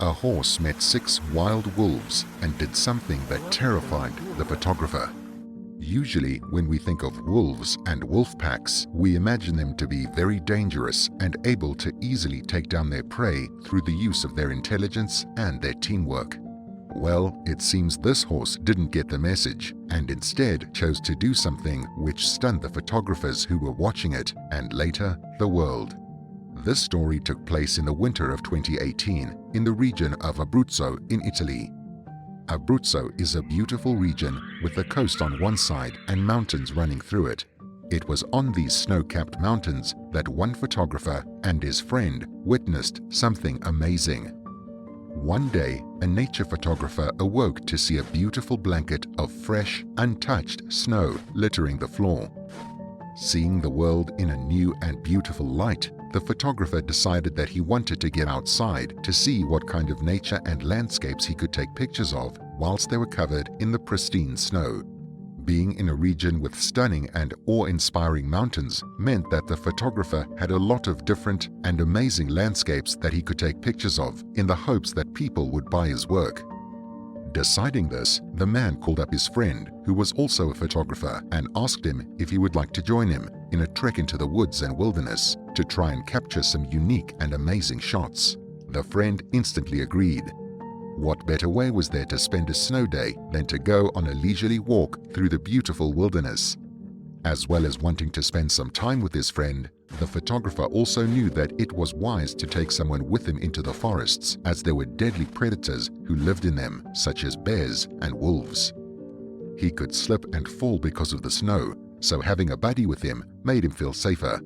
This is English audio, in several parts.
A horse met 6 wild wolves and did something that terrified the photographer. Usually, when we think of wolves and wolf packs, we imagine them to be very dangerous and able to easily take down their prey through the use of their intelligence and their teamwork. Well, it seems this horse didn't get the message and instead chose to do something which stunned the photographers who were watching it and later the world. This story took place in the winter of 2018 in the region of Abruzzo in Italy. Abruzzo is a beautiful region with the coast on one side and mountains running through it. It was on these snow-capped mountains that one photographer and his friend witnessed something amazing. One day, a nature photographer awoke to see a beautiful blanket of fresh, untouched snow littering the floor. Seeing the world in a new and beautiful light, the photographer decided that he wanted to get outside to see what kind of nature and landscapes he could take pictures of whilst they were covered in the pristine snow. Being in a region with stunning and awe-inspiring mountains meant that the photographer had a lot of different and amazing landscapes that he could take pictures of in the hopes that people would buy his work. Deciding this, the man called up his friend, who was also a photographer, and asked him if he would like to join him in a trek into the woods and wilderness to try and capture some unique and amazing shots. The friend instantly agreed. What better way was there to spend a snow day than to go on a leisurely walk through the beautiful wilderness? As well as wanting to spend some time with his friend, the photographer also knew that it was wise to take someone with him into the forests, as there were deadly predators who lived in them, such as bears and wolves. He could slip and fall because of the snow, so having a buddy with him made him feel safer.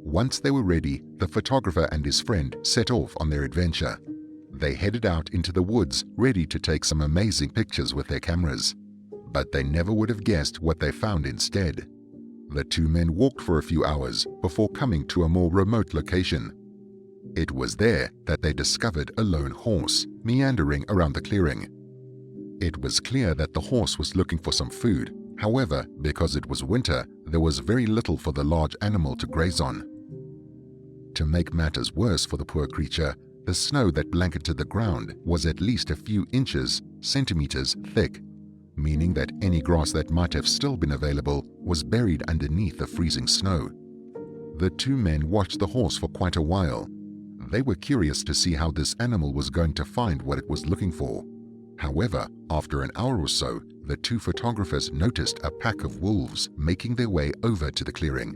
Once they were ready, the photographer and his friend set off on their adventure. They headed out into the woods, ready to take some amazing pictures with their cameras. But they never would have guessed what they found instead. The two men walked for a few hours before coming to a more remote location. It was there that they discovered a lone horse meandering around the clearing. It was clear that the horse was looking for some food. However, because it was winter, there was very little for the large animal to graze on. To make matters worse for the poor creature, the snow that blanketed the ground was at least a few inches, centimeters thick, meaning that any grass that might have still been available was buried underneath the freezing snow. The two men watched the horse for quite a while. They were curious to see how this animal was going to find what it was looking for. However, after an hour or so, the two photographers noticed a pack of wolves making their way over to the clearing.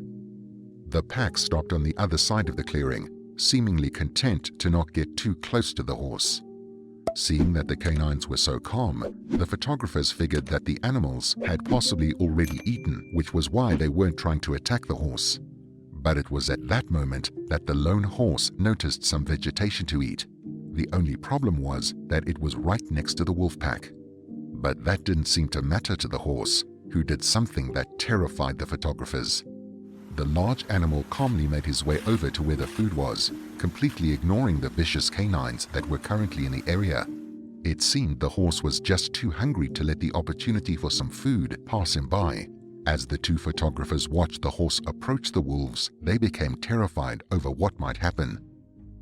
The pack stopped on the other side of the clearing, seemingly content to not get too close to the horse. Seeing that the canines were so calm, the photographers figured that the animals had possibly already eaten, which was why they weren't trying to attack the horse. But it was at that moment that the lone horse noticed some vegetation to eat. The only problem was that it was right next to the wolf pack. But that didn't seem to matter to the horse, who did something that terrified the photographers. The large animal calmly made his way over to where the food was, completely ignoring the vicious canines that were currently in the area. It seemed the horse was just too hungry to let the opportunity for some food pass him by. As the two photographers watched the horse approach the wolves, they became terrified over what might happen.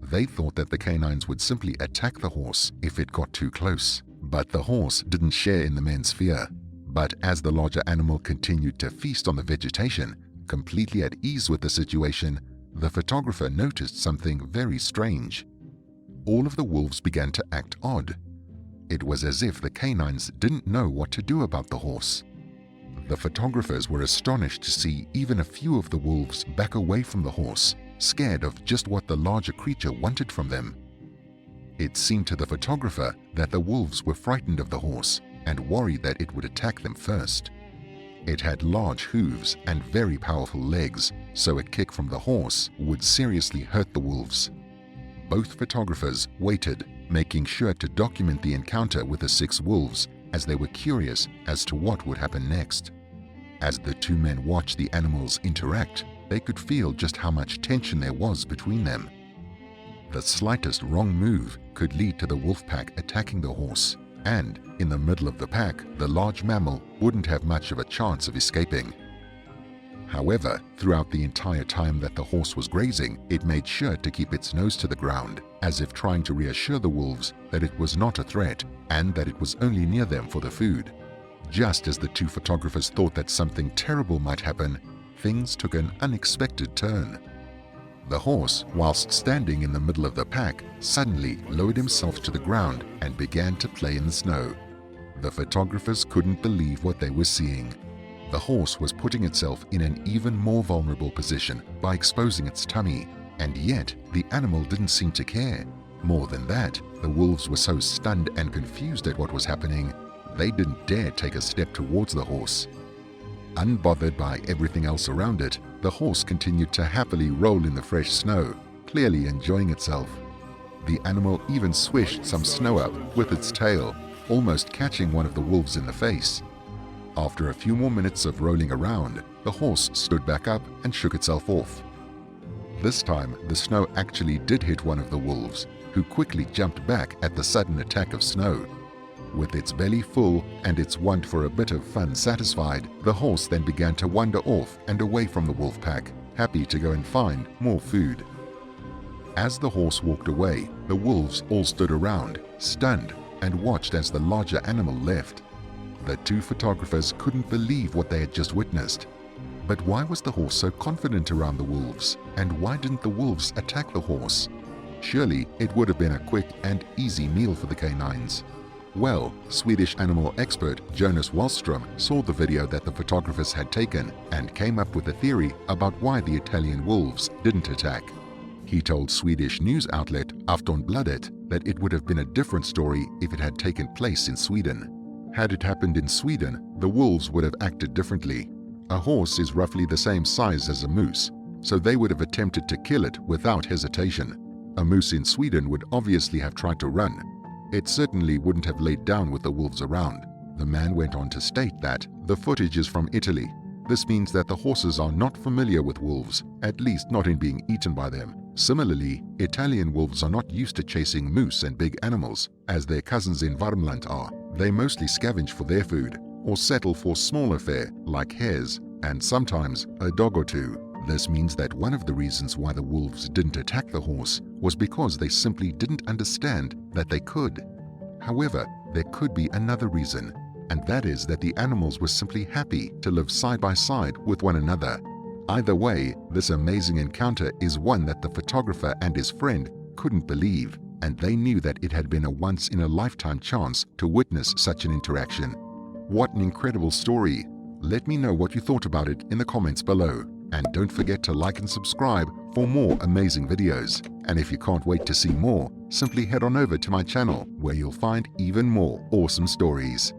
They thought that the canines would simply attack the horse if it got too close. But the horse didn't share in the men's fear. But as the larger animal continued to feast on the vegetation, completely at ease with the situation, the photographer noticed something very strange. All of the wolves began to act odd. It was as if the canines didn't know what to do about the horse. The photographers were astonished to see even a few of the wolves back away from the horse, scared of just what the larger creature wanted from them. It seemed to the photographer that the wolves were frightened of the horse and worried that it would attack them first. It had large hooves and very powerful legs, so a kick from the horse would seriously hurt the wolves. Both photographers waited, making sure to document the encounter with the 6 wolves, as they were curious as to what would happen next. As the two men watched the animals interact, they could feel just how much tension there was between them. The slightest wrong move could lead to the wolf pack attacking the horse, and in the middle of the pack, the large mammal wouldn't have much of a chance of escaping. However, throughout the entire time that the horse was grazing, it made sure to keep its nose to the ground, as if trying to reassure the wolves that it was not a threat and that it was only near them for the food. Just as the two photographers thought that something terrible might happen, things took an unexpected turn. The horse, whilst standing in the middle of the pack, suddenly lowered himself to the ground and began to play in the snow. The photographers couldn't believe what they were seeing. The horse was putting itself in an even more vulnerable position by exposing its tummy, and yet the animal didn't seem to care. More than that, the wolves were so stunned and confused at what was happening, they didn't dare take a step towards the horse. Unbothered by everything else around it, the horse continued to happily roll in the fresh snow, clearly enjoying itself. The animal even swished some snow up with its tail, almost catching one of the wolves in the face. After a few more minutes of rolling around, the horse stood back up and shook itself off. This time, the snow actually did hit one of the wolves, who quickly jumped back at the sudden attack of snow. With its belly full and its want for a bit of fun satisfied, the horse then began to wander off and away from the wolf pack, happy to go and find more food. As the horse walked away, the wolves all stood around, stunned, and watched as the larger animal left. The two photographers couldn't believe what they had just witnessed. But why was the horse so confident around the wolves, and why didn't the wolves attack the horse? Surely it would have been a quick and easy meal for the canines. Well, Swedish animal expert Jonas Wallström saw the video that the photographers had taken and came up with a theory about why the Italian wolves didn't attack. He told Swedish news outlet Aftonbladet that it would have been a different story if it had taken place in Sweden. Had it happened in Sweden, the wolves would have acted differently. A horse is roughly the same size as a moose, so they would have attempted to kill it without hesitation. A moose in Sweden would obviously have tried to run. It certainly wouldn't have laid down with the wolves around. The man went on to state that the footage is from Italy. This means that the horses are not familiar with wolves, at least not in being eaten by them. Similarly, Italian wolves are not used to chasing moose and big animals, as their cousins in Värmland are. They mostly scavenge for their food, or settle for smaller fare like hares, and sometimes a dog or two. This means that one of the reasons why the wolves didn't attack the horse was because they simply didn't understand that they could. However, there could be another reason, and that is that the animals were simply happy to live side by side with one another. Either way, this amazing encounter is one that the photographer and his friend couldn't believe, and they knew that it had been a once-in-a-lifetime chance to witness such an interaction. What an incredible story! Let me know what you thought about it in the comments below. And don't forget to like and subscribe for more amazing videos. And if you can't wait to see more, simply head on over to my channel where you'll find even more awesome stories.